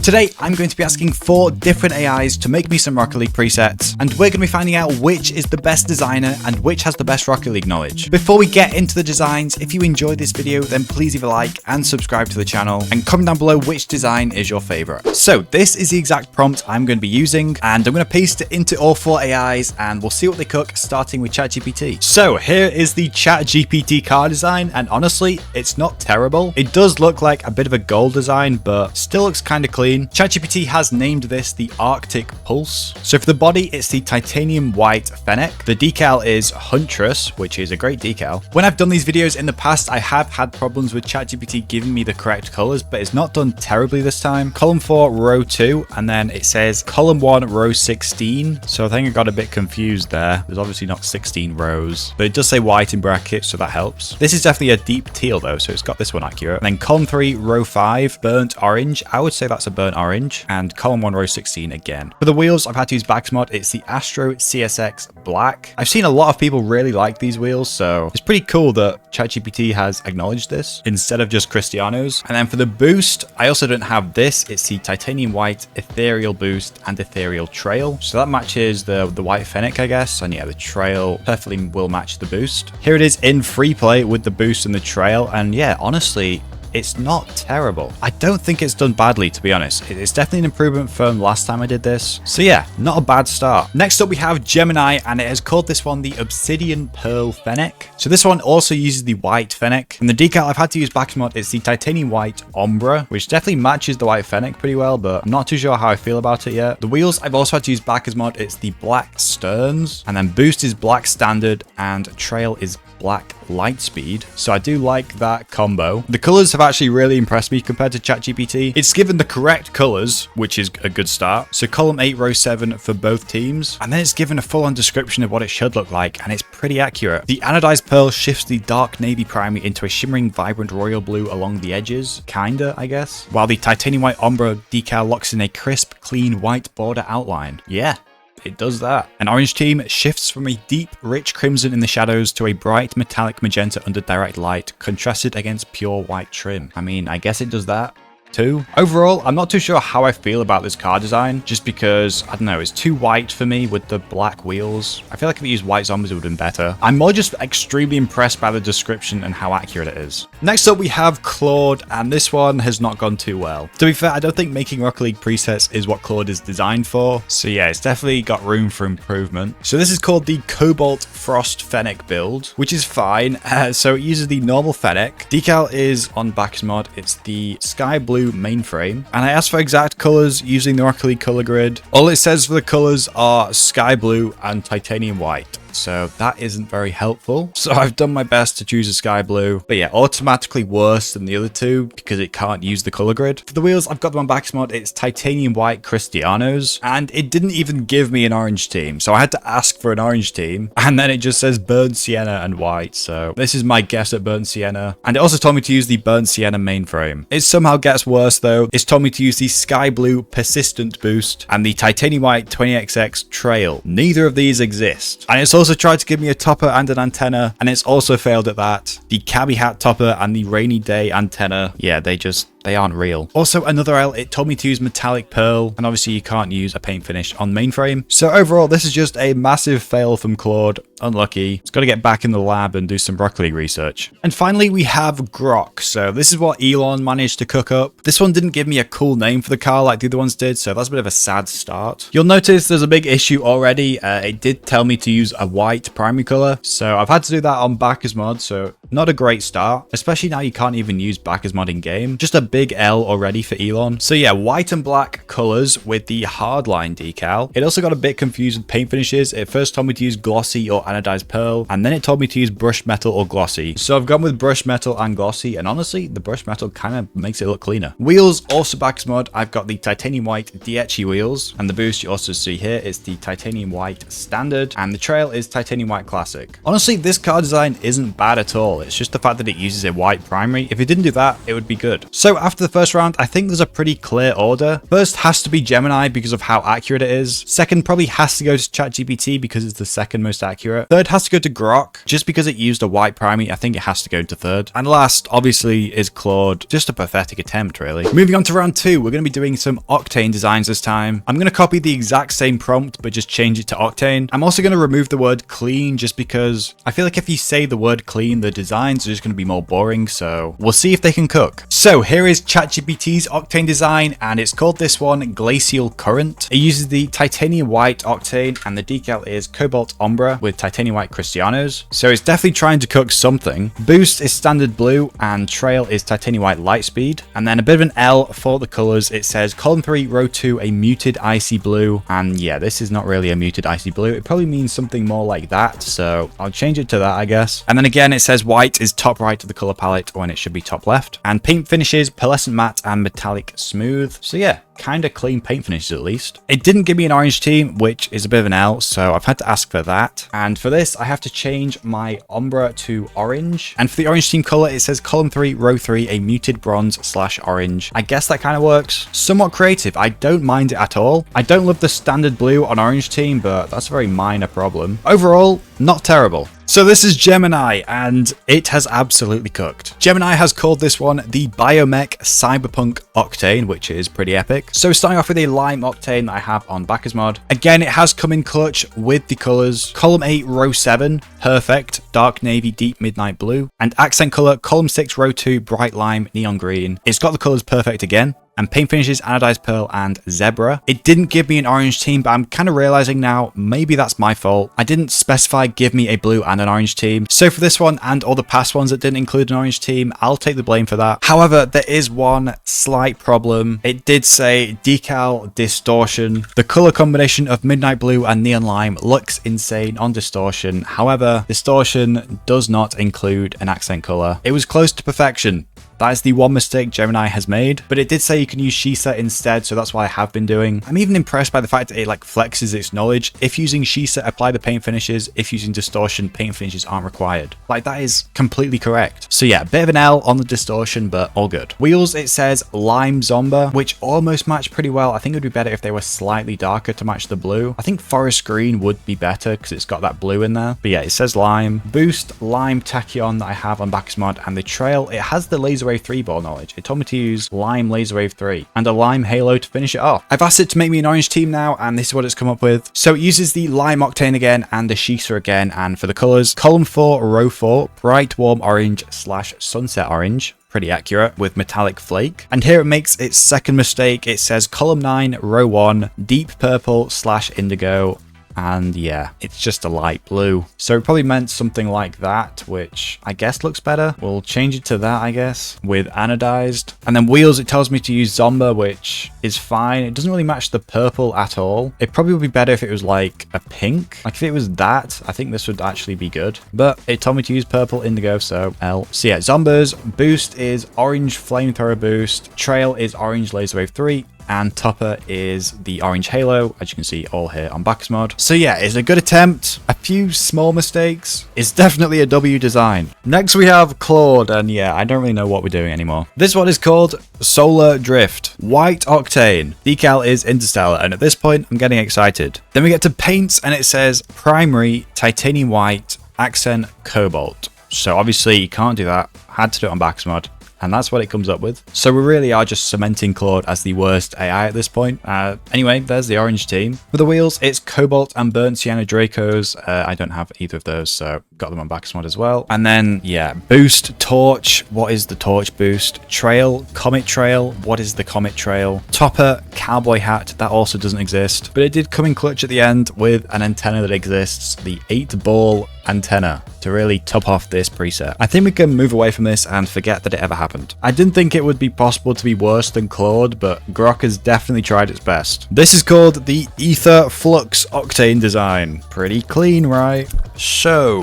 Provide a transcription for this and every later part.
Today, I'm going to be asking 4 different AIs to make me some Rocket League presets, and we're going to be finding out which is the best designer and which has the best Rocket League knowledge. Before we get into the designs, if you enjoyed this video, then please leave a like and subscribe to the channel, and comment down below which design is your favorite. So this is the exact prompt I'm going to be using, and I'm going to paste it into all 4 AIs, and we'll see what they cook, starting with ChatGPT. So here is the ChatGPT car design, and honestly, it's not terrible. It does look like a bit of a gold design, but still looks kind of clean. ChatGPT has named this the Arctic Pulse. So for the body, it's the titanium white Fennec. The decal is Huntress, which is a great decal. When I've done these videos in the past, I have had problems with ChatGPT giving me the correct colors, but it's not done terribly this time. Column 4, row 2, and then it says column 1, row 16. So I think I got a bit confused there. There's obviously not 16 rows, but it does say white in brackets, so that helps. This is definitely a deep teal though, so it's got this one accurate. And then column 3, row 5, burnt orange. I would say that's a burnt orange. And column 1, row 16 again. For the wheels, I've had to use Backsmod. It's the Astro CSX Black. I've seen a lot of people really like these wheels, so it's pretty cool that ChatGPT has acknowledged this instead of just Cristiano's. And then for the boost, I also don't have this. It's the titanium white ethereal boost and ethereal trail. So that matches the white Fennec, I guess. And yeah, the trail perfectly will match the boost. Here it is in free play with the boost and the trail. And yeah, honestly, it's not terrible. I don't think it's done badly, to be honest. It's definitely an improvement from last time I did this. So yeah, not a bad start. Next up, we have Gemini, and it has called this one the Obsidian Pearl Fennec. So this one also uses the white Fennec. And the decal I've had to use Backsmod, it's the titanium white Ombre, which definitely matches the white Fennec pretty well, but I'm not too sure how I feel about it yet. The wheels, I've also had to use Backsmod, it's the black Sterns, and then boost is black standard, and trail is black Lightspeed. So I do like that combo. The colors have actually really impressed me compared to ChatGPT. It's given the correct colors, which is a good start. So column 8, row 7 for both teams. And then it's given a full-on description of what it should look like, and it's pretty accurate. The anodized pearl shifts the dark navy primary into a shimmering, vibrant royal blue along the edges. Kinda, I guess. While the titanium white ombre decal locks in a crisp, clean white border outline. Yeah. It does that. An orange team shifts from a deep, rich crimson in the shadows to a bright metallic magenta under direct light, contrasted against pure white trim. I mean, I guess it does that too. Overall, I'm not too sure how I feel about this car design, just because, I don't know, it's too white for me with the black wheels. I feel like if it used white zombies, it would have been better. I'm more just extremely impressed by the description and how accurate it is. Next up, we have Claude, and this one has not gone too well. To be fair, I don't think making Rocket League presets is what Claude is designed for. So yeah, it's definitely got room for improvement. So this is called the Cobalt Frost Fennec build, which is fine. So it uses the normal Fennec. Decal is on Backsmod. It's the sky blue mainframe, and I asked for exact colors using the Rocket League color grid. All it says for the colors are sky blue and titanium white. So that isn't very helpful. So I've done my best to choose a sky blue, but yeah, automatically worse than the other two because it can't use the color grid. For the wheels, I've got them on Backsmod. It's titanium white Cristiano's, and it didn't even give me an orange team. So I had to ask for an orange team, and then it just says burnt sienna and white. So this is my guess at burnt sienna. And it also told me to use the burnt sienna mainframe. It somehow gets worse though. It's told me to use the sky blue persistent boost and the titanium white 20XX trail. Neither of these exist. And it's also tried to give me a topper and an antenna, and it's also failed at that. The cabbie hat topper and the rainy day antenna, yeah, they aren't real. Also, another L, it told me to use metallic pearl, and obviously you can't use a paint finish on mainframe. So overall, this is just a massive fail from Claude. Unlucky. It's got to get back in the lab and do some Rocket League research. And finally, we have Grok. So this is what Elon managed to cook up. This one didn't give me a cool name for the car like the other ones did, so that's a bit of a sad start. You'll notice there's a big issue already. It did tell me to use a white primary color, so I've had to do that on Backsmod, so not a great start, especially now you can't even use Backsmod in game. Just a big L already for Elon. So yeah, white and black colors with the hardline decal. It also got a bit confused with paint finishes. It first told me to use glossy or anodized pearl, and then it told me to use brushed metal or glossy. So I've gone with brushed metal and glossy, and honestly, the brushed metal kind of makes it look cleaner. Wheels, also Backsmod. I've got the titanium white DHE wheels, and the boost you also see here is the titanium white standard, and the trail is titanium white classic. Honestly, this car design isn't bad at all. It's just the fact that it uses a white primary. If it didn't do that, it would be good. So after the first round, I think there's a pretty clear order. First has to be Gemini because of how accurate it is. Second probably has to go to ChatGPT because it's the second most accurate. Third has to go to Grok, just because it used a white primary. I think it has to go to third. And last, obviously, is Claude. Just a pathetic attempt, really. Moving on to round 2, we're going to be doing some Octane designs this time. I'm going to copy the exact same prompt, but just change it to Octane. I'm also going to remove the word clean, just because I feel like if you say the word clean, the designs are just going to be more boring, so we'll see if they can cook. So here is ChatGPT's Octane design, and it's called this one Glacial Current. It uses the titanium white Octane, and the decal is Cobalt Ombre with titanium white Cristianos. So it's definitely trying to cook something. Boost is standard blue, and trail is titanium white Lightspeed. And then a bit of an L for the colors. It says column 3, row 2, a muted icy blue. And yeah, this is not really a muted icy blue. It probably means something more like that. So I'll change it to that, I guess. And then again, it says white is top right of the color palette when it should be top left. And paint finishes, pearlescent matte and metallic smooth. So yeah, kind of clean paint finishes at least. It didn't give me an orange team, which is a bit of an L, so I've had to ask for that. And for this, I have to change my ombre to orange. And for the orange team color, it says column 3, row 3, a muted bronze / orange. I guess that kind of works. Somewhat creative. I don't mind it at all. I don't love the standard blue on orange team, but that's a very minor problem. Overall, not terrible. So this is Gemini, and it has absolutely cooked. Gemini has called this one the Biomech Cyberpunk Octane, which is pretty epic. So starting off with a lime Octane that I have on backers mod. Again, it has come in clutch with the colors. Column 8, row 7, perfect, dark navy, deep midnight blue. And accent color, column 6, row 2, bright lime, neon green. It's got the colors perfect again. And paint finishes, anodized pearl and zebra. It didn't give me an orange team, but I'm kind of realizing now maybe that's my fault. I didn't specify give me a blue and an orange team. So for this one and all the past ones that didn't include an orange team, I'll take the blame for that. However, there is one slight problem. It did say decal distortion. The color combination of midnight blue and neon lime looks insane on distortion. However, distortion does not include an accent color. It was close to perfection. That is the one mistake Gemini has made, but it did say you can use Shisa instead, so that's what I have been doing. I'm even impressed by the fact that it like flexes its knowledge. If using Shisa, apply the paint finishes. If using distortion, paint finishes aren't required. Like, that is completely correct. So yeah, bit of an L on the distortion, but all good. Wheels, it says lime zomba, which almost match pretty well. I think it would be better if they were slightly darker to match the blue. I think forest green would be better because it's got that blue in there. But yeah, it says lime. Boost, lime tachyon that I have on backers mod, and the trail, it has the laser wave 3 ball knowledge. It told me to use lime laser wave 3 and a lime halo to finish it off. I've asked it to make me an orange team now, and this is what it's come up with. So it uses the lime octane again and the Shisa again, and for the colors, column 4, row 4, bright warm orange / sunset orange. Pretty accurate with metallic flake. And here it makes its second mistake. It says column 9, row 1, deep purple / indigo. And yeah, it's just a light blue. So it probably meant something like that, which I guess looks better. We'll change it to that, I guess, with anodized. And then wheels, it tells me to use Zomba, which is fine. It doesn't really match the purple at all. It probably would be better if it was like a pink. Like if it was that, I think this would actually be good. But it told me to use purple indigo, so L. So yeah, Zombas, boost is orange flamethrower boost. Trail is orange laser wave 3. And topper is the orange halo, as you can see all here on backers mod. So yeah, it's a good attempt. A few small mistakes. It's definitely a W design. Next we have Claude, and yeah, I don't really know what we're doing anymore. This one is called Solar Drift. White Octane. Decal is Interstellar, and at this point, I'm getting excited. Then we get to paints, and it says primary, titanium white, accent, cobalt. So obviously you can't do that. Had to do it on backers mod. And that's what it comes up with. So we really are just cementing Claude as the worst AI at this point. Anyway, there's the orange team. For the wheels, it's Cobalt and Burnt Sienna Dracos. I don't have either of those, so got them on backers mod as well. And then, yeah, boost, torch. What is the torch boost? Trail, comet trail. What is the comet trail? Topper, cowboy hat. That also doesn't exist. But it did come in clutch at the end with an antenna that exists. The 8-ball antenna to really top off this preset. I think we can move away from this and forget that it ever happened. I didn't think it would be possible to be worse than Claude, but Grok has definitely tried its best. This is called the Ether Flux Octane design. Pretty clean, right? So,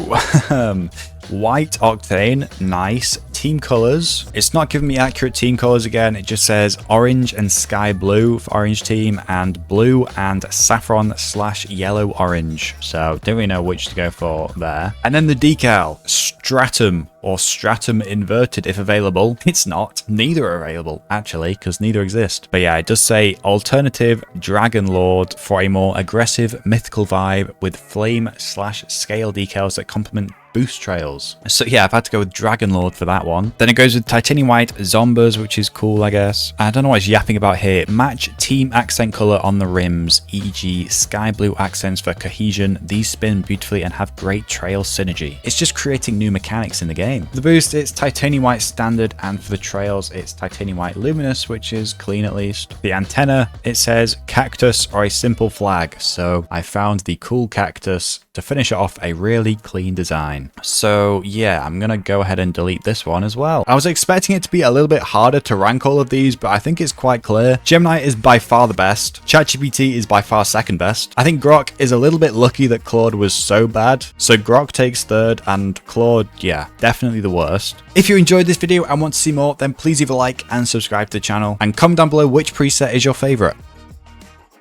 white Octane, nice. team colors. It's not giving me accurate team colors again. It just says orange and sky blue for orange team and blue and saffron / yellow orange. So don't really know which to go for there. And then the decal, stratum or stratum inverted if available. It's not. Neither are available actually, because neither exist. But yeah, it does say alternative Dragon Lord for a more aggressive mythical vibe with flame / scale decals that complement boost trails. So yeah, I've had to go with Dragon Lord for that one. Then it goes with titanium white Zombas, which is cool, I guess. I don't know what it's yapping about here. Match team accent color on the rims, e.g. sky blue accents for cohesion. These spin beautifully and have great trail synergy. It's just creating new mechanics in the game. For the boost, it's titanium white standard, and for the trails, it's titanium white luminous, which is clean at least. The antenna, it says cactus or a simple flag. So I found the cool cactus to finish it off, a really clean design. So yeah, I'm gonna go ahead and delete this one as well. I was expecting it to be a little bit harder to rank all of these, but I think it's quite clear. Gemini is by far the best. ChatGPT is by far second best. I think Grok is a little bit lucky that Claude was so bad. So Grok takes third and Claude, yeah, definitely the worst. If you enjoyed this video and want to see more, then please leave a like and subscribe to the channel and comment down below which preset is your favorite.